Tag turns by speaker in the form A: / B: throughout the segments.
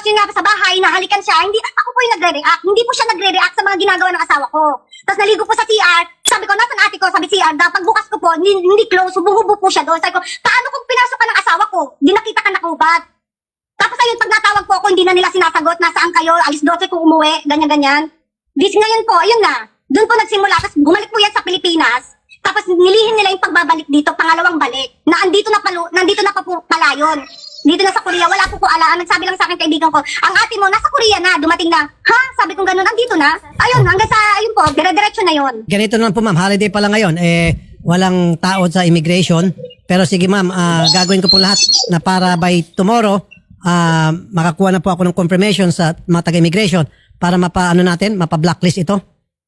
A: Tapos yung nga sa bahay, nahalikan siya, hindi, ako po yung nagre-react. Hindi po siya nagre-react sa mga ginagawa ng asawa ko. Tapos naligo po sa CR, sabi ko, nasan ate ko? Sabi CR, pagbukas ko po, hindi close, hubong-hubo po siya doon. Sabi ko, paano kung pinasok ka ng asawa ko? Di nakita ka nakaubat. Tapos ayun, pag natawag po ako, hindi na nila sinasagot, nasaan kayo, alis 12 ko umuwi, ganyan-ganyan. Bis ngayon po, ayun na, doon po nagsimula, tapos bumalik po yan sa Pilipinas, tapos nilihin nila yung pagbabalik dito, pangalawang balik, na nandito na pa po pala yun. Dito na sa Korea, wala po alam. Nagsabi lang sa akin kaibigan ko, ang ate mo, nasa Korea na, dumating na. Ha? Sabi kong ganun, andito na. Ayun, hanggang sa, ayun po, dire-diretso na yun.
B: Ganito naman po ma'am, holiday pa lang ngayon. Walang tao sa immigration. Pero sige ma'am, gagawin ko po lahat na para by tomorrow, makakuha na po ako ng confirmation sa mga taga-immigration para mapa-blacklist ito.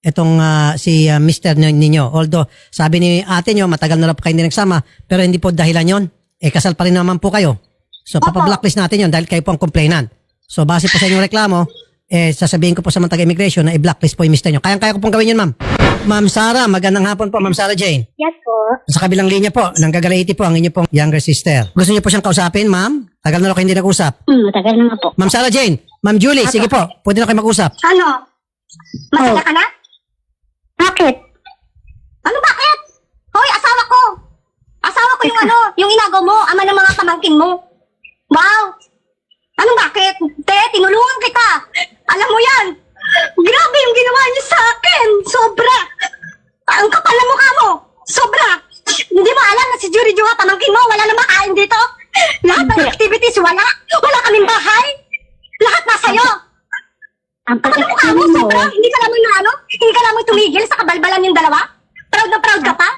B: Itong si Mr. ninyo. Although, sabi ni ate nyo, matagal na lang po kayo hindi nagsama, pero hindi po dahilan yon. Kasal pa rin naman po kayo. So, papa-blacklist natin yon dahil kayo po ang complainant. So, base po sa inyong reklamo, sasabihin ko po sa mga taga-immigration na i-blacklist po yung Mr. nyo. Kaya ko pong gawin yun, ma'am. Ma'am Sarah, magandang hapon po, Ma'am Sarah Jane.
C: Yes po.
B: Sa kabilang linya po, nanggagalaiti po ang inyo pong younger sister. Gusto niyo po siyang kausapin, ma'am? Tagal na lang kayo hindi nag-usap.
C: Matagal na nga po.
B: Ma'am Sarah Jane, Ma'am Julie, sige po, pwede na kayo mag-usap.
A: Ano? Masaya ka na?
C: Bakit?
A: Ano bakit? Hoy, asawa ko! Asawa ko yung yung inagaw mo, ama ng mga pamangkin mo. Wow! Anong bakit? Te, tinulungan kita. Alam mo yan. Grabe yung ginawa niyo sa akin. Sobra. Ang kapal na mukha mo. Sobra. Hindi mo alam na si Jury Juha, pamangkin mo, wala na makain dito. Lahat ng activities, wala. Wala kaming bahay. Lahat nasa iyo.
C: Ang
A: Kapal na mukha mo, sobra. Hindi ka naman hindi ka naman tumigil sa kabalbalan yung dalawa. Proud na proud ka pa.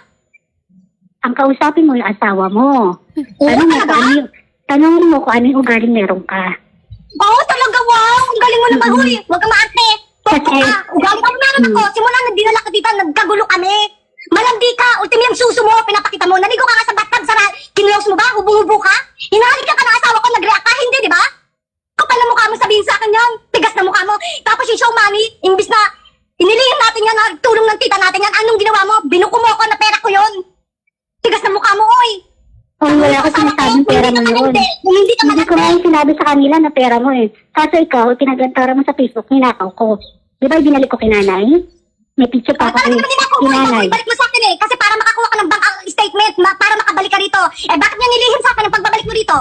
C: Ang kausapin mo yung asawa mo. Tanongin mo kung ano yung ugaling meron ka.
A: Oo, talaga, wow. Ang galing mo naman, huy. Huwag ka maarte. Pokpo ka. Ugali ka meron ako. Simula nang dinala ka dito, nagkagulo kami. Malandi ka. Ultimi ang suso mo. Pinapakita mo. Naligo ka nga sa bathtub. Kinulaos mo ba? Hubong-hubo ka? Hinahalik ka ng asawa ko. Nag-react ka. Hindi, di ba? Kapal na mukha mo sabihin sa akin yan. Tigas na mukha mo. Tapos yung show mami, imbis na inilihim natin yan, tulong ng tita natin yan. Anong ginawa mo? Binuko mo ako na pera ko yun. Tigas na mukha mo, oy.
C: Wala ko sinasabing pera mo yun.
A: Hindi
C: ko nga yung sinabi sa kanila na pera mo eh. Kaso ikaw, pinagantara mo sa Facebook, ninakaw ko. Di ba binalik ko kinanay? May picture pa ako kinanay.
A: Balik mo sa akin eh. Kasi para makakuha ka ng bank statement, para makabalik ka rito. Bakit niya nilihim sa akin ang pagbabalik mo rito?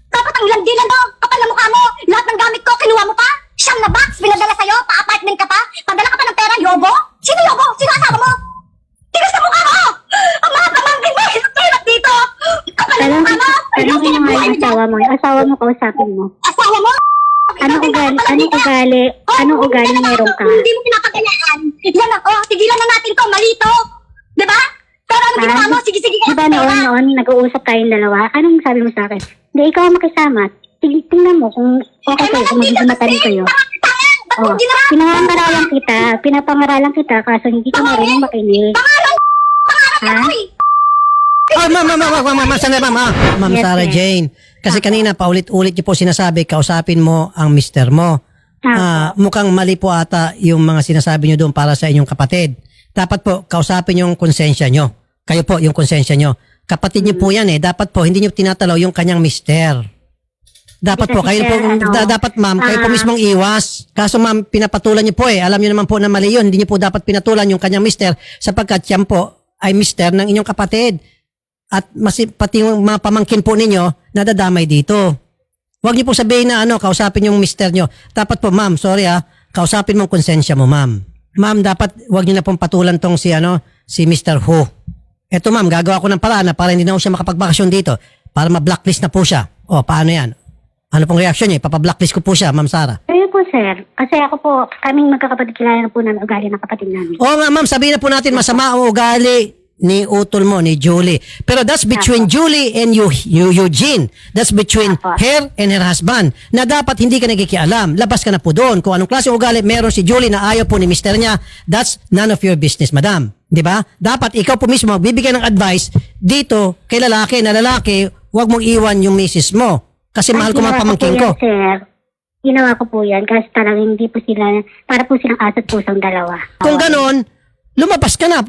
A: Dapat ang landilan daw, kapal na mukha mo. Lahat ng gamit ko, kinuha mo pa. Siyam na box, pinadala sa'yo, pa-apartment ka pa. Padala ka pa ng pera, yobo? Sino yobo? Sino asawa mo? Tigas na mukha mo! Ang mga pamangkin mo, hirap dito! Kapal na mukha mo!
C: Tanongin mo nga yung asawa mo. Yung asawa mo kausapin mo.
A: Asawa mo?
C: Anong ugali meron ka?
A: Hindi mo pinapagayaan. Yan ang, tigilan na natin to, malito. Diba? Pero ano ginawa mo? Sige,
C: diba noon, nag-uusap tayong dalawa? Anong sabi mo sa akin? Hindi, ikaw ang makisama. Tingnan mo kung okay kayo, kung magiging kayo. Pinapangaralan kita, kaso hindi ka marunong makinig.
B: Ma'am Sarah Jane. Kasi kanina paulit-ulit niyo po sinasabi, kausapin mo ang mister mo. Mukhang mali po ata yung mga sinasabi niyo doon para sa inyong kapatid. Dapat po, kausapin yung konsensya niyo. Kayo po, yung konsensya niyo. Kapatid niyo po yan eh. Dapat po, hindi niyo tinatalaw yung kanyang mister. Dapat po, kayo po, dapat ma'am, kayo po mismong iwas. Kaso ma'am, pinapatulan niyo po eh. Alam niyo naman po na mali yun. Hindi niyo po dapat pinatulan yung kanyang mister sapagkat yan po ay mister ng inyong kapatid. At pati yung mga pamangkin po ninyo, nadadamay dito. Huwag niyo po sabihin na kausapin yung mister niyo. Dapat po ma'am, sorry kausapin mo ang konsensya mo ma'am. Ma'am, dapat huwag niyo na pong patulan tong si Mr. Ho. Eto ma'am, gagawa ko ng paraan para hindi na siya makapagbakasyon dito. Para ma-blacklist na po siya. O, paano yan? Ano pong reaksyon niya? Papa-blacklist ko po siya, ma'am Sarah.
C: Ayun po, sir. Kasi ako po, kaming magkakapatid, kilala na po namin ugali ng kapatid namin.
B: Oo nga ma'am, sabihin na po natin masama ang ugali ni utol mo, ni Julie. Pero that's between Julie and Eugene. That's between her and her husband. Na dapat hindi ka nagikialam. Labas ka na po doon. Kung anong klase ugali meron si Julie na ayaw po ni mister niya, that's none of your business, madam. Di ba? Dapat ikaw po mismo magbibigay ng advice dito kay lalaki na lalaki, huwag mong iwan yung misis mo. Kasi mahal ko mga pamangkin ko.
C: Sir. Ginawa ko po yan kasi talagang hindi po sila, para po silang asat pusang dalawa.
B: Kung ganon, lumabas ka na,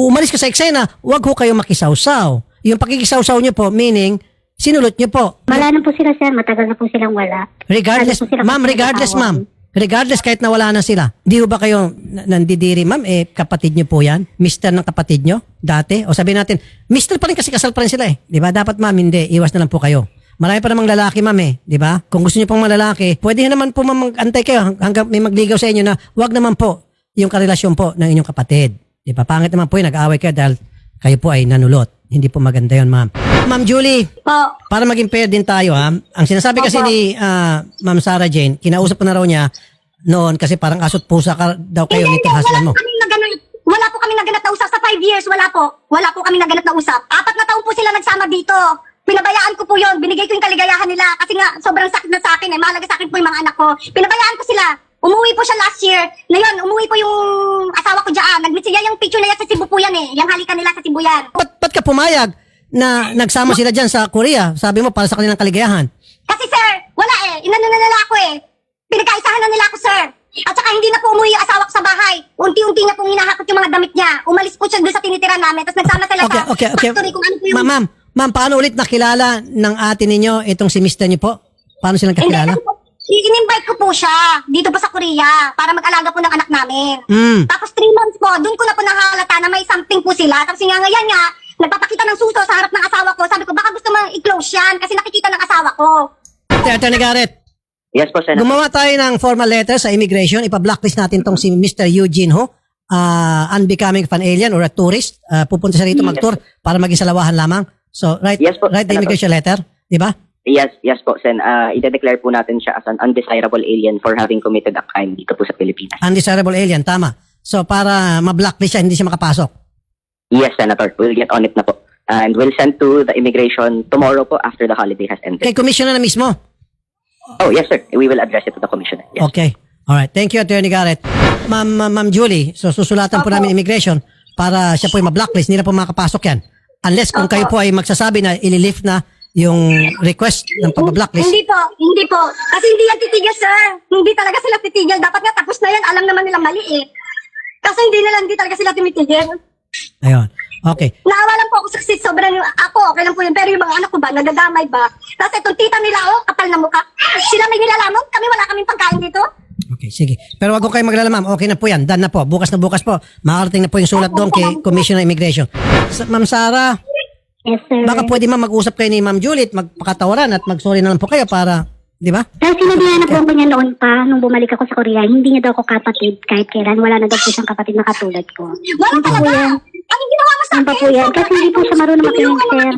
B: umalis ka sa eksena, huwag ho kayo makisawsaw. Yung pakikisawsaw nyo po, meaning, Sinulot niyo po.
C: Wala na po sila, sir. Matagal na po silang wala.
B: Regardless,
C: Ano po sila
B: ma'am,
C: kasi
B: regardless,
C: nag-aaway?
B: ma'am. Regardless, kahit nawala na sila. Di ba kayo nandidiri, ma'am? Kapatid niyo po yan? Mister ng kapatid niyo? Dati? O sabihin natin, mister pa rin kasi kasal pa rin sila eh. Di ba? Dapat, ma'am, hindi. Iwas na lang po kayo. Marami pa namang lalaki, ma'am eh. Di ba? Kung gusto niyo pang malalaki, pwede naman po, ma'am, mag-antay kayo hanggang may magligaw sa inyo na wag naman po yung karelasyon po ng inyong kapatid. Di ba? Pangit naman po yung nag-aaway kayo dahil kayo po ay nanulot. Hindi po maganda yun, ma'am. Ma'am Julie,
A: Po.
B: para maging fair din tayo, ha? Ang sinasabi kasi
A: Opo.
B: ni Ma'am Sarah Jane, kinausap ko na raw niya noon kasi parang asot pusa ka daw kayo nitong husband mo.
A: Wala po kami naganap na usap sa 5 years. Wala po. Wala po kami naganap na usap. 4 na taon po sila nagsama dito. Pinabayaan ko po yon. Binigay ko yung kaligayahan nila kasi nga sobrang sakit na sa akin eh. Mahalaga sa akin po yung mga anak ko. Pinabayaan ko sila. Umuwi po siya last year. Ngayon, umuwi po yung asawa ko dyan. Nag-meet siya yung picture na yan sa Cebu po yan eh. Yung halikan nila sa Cebu yan.
B: Ba't ka pumayag na nagsama sila dyan sa Korea? Sabi mo para sa kanilang kaligayahan.
A: Kasi sir, wala eh. Inano na nila ako eh. Pinagkaisahan na nila ako sir. At saka hindi na po umuwi yung asawa ko sa bahay. Unti-unti na pong hinahakot yung mga damit niya. Umalis po siya doon sa tinitira namin. Tapos nagsama sila sa factory kung ano po yung...
B: Ma'am, paano ulit nakilala ng ate ninyo itong si mister niyo po? Paano silang kakilala?
A: In-invite ko po siya dito po sa Korea para mag-alaga po ng anak namin. Tapos 3 months po, doon ko na po nahalata na may something po sila. Tapos nga ngayon nga, nagpapakita ng suso sa harap ng asawa ko. Sabi ko, baka gusto mo i-close yan kasi nakikita ng asawa ko.
B: Attorney Garrett,
D: Yes po, Senator.
B: gumawa tayo ng formal letter sa immigration. Ipa-blacklist natin tong si Mr. Eugene Ho. Unbecoming of an alien or a tourist. Pupunta siya rito mag-tour para maging salawahan lamang. So, write
D: Yes po,
B: the
D: Senator.
B: immigration letter. Di ba?
D: Yes po, Sen. I-declare po natin siya as an undesirable alien for having committed a crime dito po sa Pilipinas.
B: Undesirable alien, tama. So, para ma-blacklist siya, hindi siya makapasok.
D: Yes, Senator. We'll get on it na po. And we'll send to the immigration tomorrow po after the holiday has ended.
B: Kay commissioner na mismo.
D: Oh, yes, sir. We will address it to the commissioner. Yes.
B: Okay. Alright. Thank you, Attorney Garrett. Ma'am Julie, so susulatan po namin immigration para siya po ay ma-blacklist. Hindi na po makapasok yan. Unless kung kayo po ay magsasabi na ililift na yung request ng pag-blacklist.
A: Hindi po. Kasi hindi yan titigil, sir. Hindi talaga sila titigil. Dapat nga tapos na yan. Alam naman nila mali eh. Kasi hindi talaga sila tumitigil.
B: Ayun. Okay.
A: Naawa lang po ako sa sobrang ako, okay lang po yun. Pero yung mga anak ko ba, nagagamay ba? Tapos itong tita nila, oh, kapal na mukha. Sila may nilalamon, kami wala kaming pagkain dito.
B: Okay, sige. Pero wag ko kayo maglala, ma'am. Okay na po yan. Done na po. Bukas po. Makarating na po yung sulat doon kay Commissioner Immigration. Ma'am Sarah,
C: Yes, sir.
B: baka pwede ma'am mag-usap kayo ni Ma'am Julie at magpakatawaran at mag-sorry na lang po kayo para, di ba?
C: Dahil sinabihan na po ko niya noon pa, nung bumalik ako sa Korea, hindi niya daw ako kapatid kahit kailan. Wala na daw po siyang kapatid na katulad ko.
A: Wala
C: Ano pa po
A: talaga.
C: yan?
A: Anong ginawa mo sa
C: Ano pa po yan? Kasi hindi po siya marunong makinig, sir.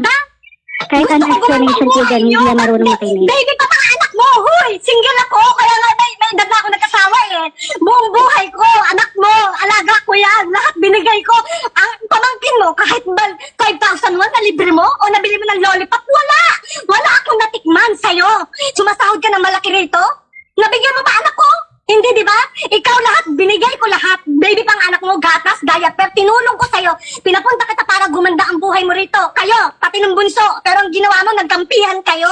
C: Kahit ano explanation po dyan, hindi niya marunong makinig.
A: Baby pa mga anak mo, huy! Single ako, kaya nga may edad na ako nagkasawa eh. Buong buhay ko, anak mo, alaga ko yan, lahat binigay ko. Ang pamangkin mo, kahit 5,000 mo, nalibre mo, o nabili mo ng lollipop, wala akong natikman sa'yo. Sumasahod ka ng malaki rito? Nabigyan mo ba anak ko? Hindi, di ba? Ikaw lahat, binigay ko lahat. Baby pang anak mo, gatas, diaper, tinulong ko sa'yo. Pinapunta kita para gumanda ang buhay mo rito. Kayo, pati ng bunso. Pero ang ginawa mo, nagkampihan kayo.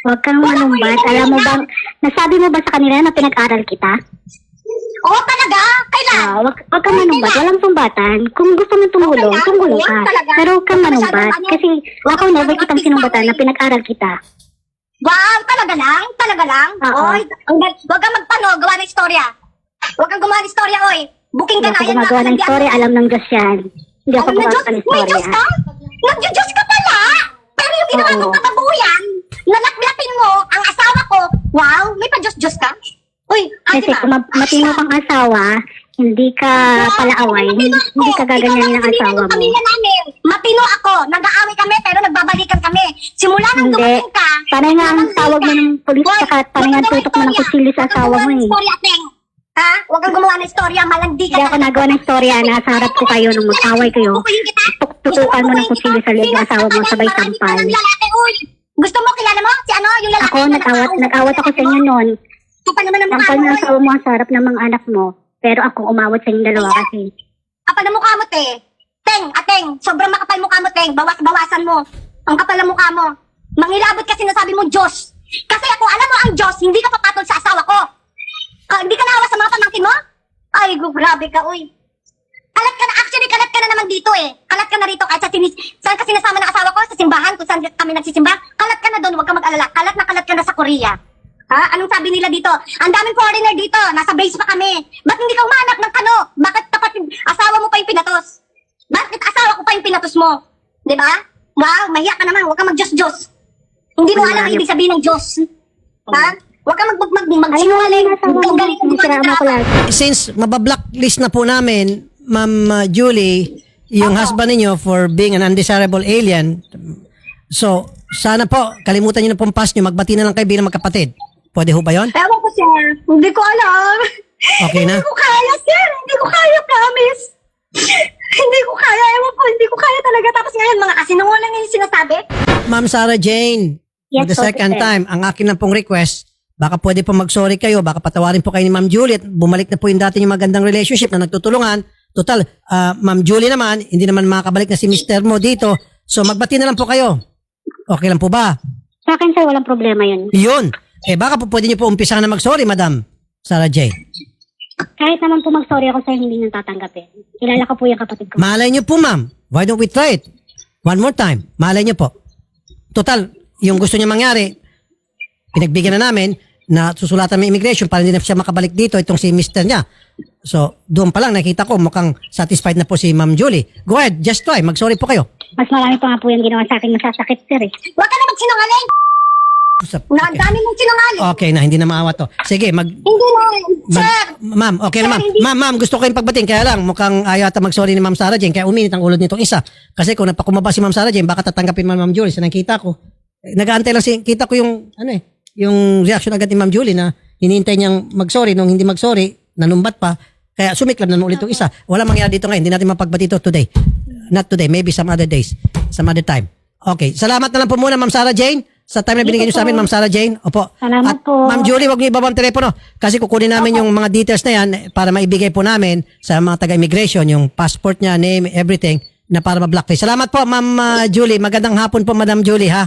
C: Huwag kang manumbat. Alam mo bang, nasabi mo ba sa kanila na pinag-aral kita?
A: Oo, talaga? Kailan?
C: Wag kang manumbat. Walang sumbatan. Kung gusto mo tumulong,
A: Okay,
C: tumulong ka.
A: talaga.
C: Pero huwag kang
A: Masyadong
C: manumbat.
A: ano,
C: Kasi ako never kitang sinumbatan na pinag-aral kita.
A: Wow, talaga lang? Talaga lang?
C: Oo.
A: Oy, huwag kang magpano, gawa ng istorya. Huwag kang gumawa ng istorya, oy. Booking ka
C: Hindi
A: na.
C: ako gumagawa ng story. Alam ng Diyos yan. Hindi ako gumagawa ng
A: May
C: story.
A: Diyos ka? Nag-Diyos ka pala? Pero yung ginawa
C: Oo.
A: mong kababuyan, nalaklapin mo ang asawa ko, wow, may pa-Diyos-Diyos ka? Uy,
C: Kasi kung matino kang asawa, hindi ka palaaway, hindi ka gaganyanin ng asawa mo.
A: Pamilya namin, matino ako, nag-aaway kami pero nagbabalikan kami. Simula nang
C: Hindi.
A: dumating ka,
C: Panay nga ang tawag mo ng polis, saka panay nga ang tutok mo ng kutsilyo sa asawa mo eh.
A: Ha? Huwag kang gumawa ng istorya, malandi ka.
C: Hindi ako nagawa ng storya, nasa harap ko kayo nung mag-away kayo.
A: Pupukuyin kita.
C: Tutukan mo ng kutsilyo sa liig ng asawa mo, sabay sampal.
A: Gusto mo, kilala mo? Si ano, yung lalaki
C: Ako, nag-awat ako sa inyo noon.
A: Kapal naman ang mukha
C: Sampal
A: mo.
C: ng asawa mo sa harap ng mga anak mo. Pero ako, umawat sa inyong dalawa kasi.
A: Kapal na mukha mo, te. Teng, ateng, sobrang makapal mukha mo, teng. Bawas-bawasan mo. Ang kapal na mukha mo. Mangilabot kasi nasabi mo, Diyos. Kasi ako, alam mo ang Diyos, hindi ka papatol sa asawa ko. Hindi ka naawa sa mga pamangkin mo? Ay, grabe ka, uy. Kalat ka na, actually, kalat ka na naman dito eh. Kalat ka na rito kahit saan ka sinasama ng asawa ko, sa simbahan, kung saan kami nagsisimba. Kalat ka na doon, huwag ka mag-alala. Kalat ka na sa Korea. Ha? Anong sabi nila dito? Ang daming foreigner dito, nasa base pa kami. Ba't hindi ka umanak ng kano? Bakit asawa mo pa yung pinatos? Bakit asawa ko pa yung pinatos mo? Di ba? Wow, mahiya ka naman, huwag ka mag-Diyos-Diyos. Hindi mo alam ang ibig sabihin ng Diyos. Ha? Huwag ka mag-sinungaling. Ang galing mo
C: Sinama ko lang.
B: Since mabablocklist na po namin, Ma'am Julie, yung husband ninyo for being an undesirable alien, so sana po, kalimutan nyo na pong pass nyo, magbati na lang kayo bilang magkapatid. Pwede ho ba yun?
A: Ewan ko, sir. Hindi ko alam.
B: Okay na?
A: Hindi ko kaya, sir. Hindi ko kaya, promise. Hindi ko kaya. Ewan ko, hindi ko kaya talaga. Tapos ngayon, mga kasinungaling yung sinasabi.
B: Ma'am Sarah Jane, for
C: Yes,
B: the
C: po,
B: second
C: sir.
B: time, ang akin na pong request, baka pwede po mag-sorry kayo, baka patawarin po kayo ni Ma'am Julie at bumalik na po yung dati yung magandang relationship na nagtutulungan. Total, Ma'am Julie naman, hindi naman makakabalik na si Mr. Mo dito. So magbati na lang po kayo. Okay lang po ba?
C: Sa akin, sir, walang problema yun.
B: Yun. Baka po pwede niyo po umpisahan na mag-sorry, Madam Sarah Jane.
C: Kahit naman po mag-sorry ako sa'yo, hindi nang tatanggapin. Kilala ko po yung kapatid ko.
B: Malay niyo po, ma'am. Why don't we try it? One more time. Malay niyo po. Total, yung gusto niya mangyari, pinagbigyan na namin na susulatan may immigration para hindi na siya makabalik dito, itong si Mr. niya. So, doon pa lang nakita ko mukhang satisfied na po si Ma'am Julie. Go ahead, just try. Mag-sorry po kayo.
C: Mas marami pa nga po yung ginawa sa akin, masasakit, sir eh.
A: Huwag ka na magsinungaling. Na ang dami mong sinungaling.
B: Okay na, hindi na maawa to. Sige,
A: Hindi na, sir.
B: Ma'am, okay na ma'am. Ma'am, gusto ko kayong pagbating. Kaya lang, mukhang ayaw ata mag-sorry ni Ma'am Sarah Jane. Kaya uminit ang ulo nitong isa. Kasi kung napakumaba si Ma'am Sarah Jane, baka tatanggapin Ma'am Julie. Sa nakita ko. Nag-aantay lang kita ko yung, yung reaction agad ni Ma'am Julie na hinihintay niyang mag-sorry. Nung hindi mag-sorry, nanumbat pa. Kaya sumiklab na ulit itong isa. Wala mangyari dito ngayon. Hindi natin mapagbati ito today. Not today. Maybe some other days. Some other time. Okay. Salamat na lang po muna, Ma'am Sarah Jane. Sa time na binigay niyo sa amin, Ma'am Sarah Jane. Opo.
C: Salamat
B: At
C: po.
B: Ma'am Julie, wag niyo ibaba ang telepono. Kasi kukunin namin yung mga details na yan para maibigay po namin sa mga taga-immigration, yung passport niya, name, everything, na para ma-blacklist. Salamat po, Ma'am Julie. Magandang hapon po, Madam Julie, ha?